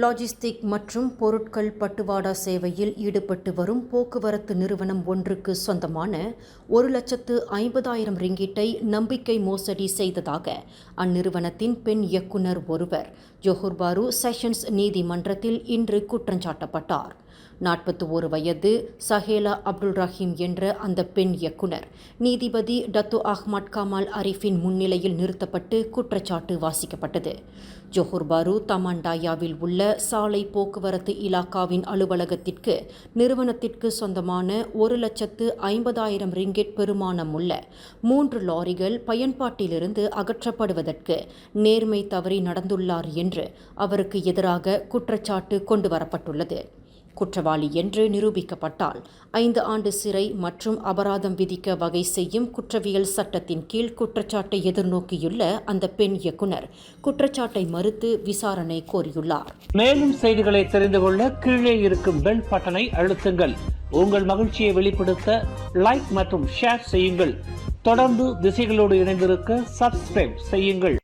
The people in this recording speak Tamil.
லாஜிஸ்டிக் மற்றும் பொருட்கள் பட்டுவாடா சேவையில் ஈடுபட்டு வரும் போக்குவரத்து நிறுவனம் ஒன்றுக்கு சொந்தமான 1,50,000 ரிங்கிட்டை நம்பிக்கை மோசடி செய்ததாக அந்நிறுவனத்தின் பெண் இயக்குனர் ஒருவர் ஜோஹர் பாரு செஷன்ஸ் நீதிமன்றத்தில் இன்று குற்றஞ்சாட்டப்பட்டார். 41 வயது சஹேலா அப்துல் ரஹீம் என்ற அந்த பெண் இயக்குனர் நீதிபதி டத்து அஹ்மத் கமால் அரிஃபின் முன்னிலையில் நிறுத்தப்பட்டு குற்றச்சாட்டு வாசிக்கப்பட்டது. ஜோஹர் பாரு தமாண்டாயாவில் உள்ள சாலை போக்குவரத்து இலாக்காவின் அலுவலகத்திற்கு நிறுவனத்திற்கு சொந்தமான 1,50,000 ரிங்கிட் பெறுமானமுள்ள 3 லாரிகள் பயன்பாட்டிலிருந்து அகற்றப்படுவதற்கு நேர்மை தவறி நடந்துள்ளார் என்று அவருக்கு எதிராக குற்றச்சாட்டு கொண்டுவரப்பட்டுள்ளது. குற்றவாளி என்று நிரூபிக்கப்பட்டால் 5 ஆண்டு சிறை மற்றும் அபராதம் விதிக்க வகை செய்யும் குற்றவியல் சட்டத்தின் கீழ் குற்றச்சாட்டை எதிர்நோக்கியுள்ள அந்த பெண் இயக்குனர் குற்றச்சாட்டை மறுத்து விசாரணை கோரியுள்ளார். மேலும் செய்திகளை தெரிந்து கொள்ள கீழே இருக்கும் பெல் பட்டனை அழுத்துங்கள். உங்கள் மகிழ்ச்சியை வெளிப்படுத்த லைக் மற்றும் ஷேர் செய்யுங்கள். தொடர்ந்து திசைகளோடு இணைந்திருக்க சப்ஸ்கிரைப் செய்யுங்கள்.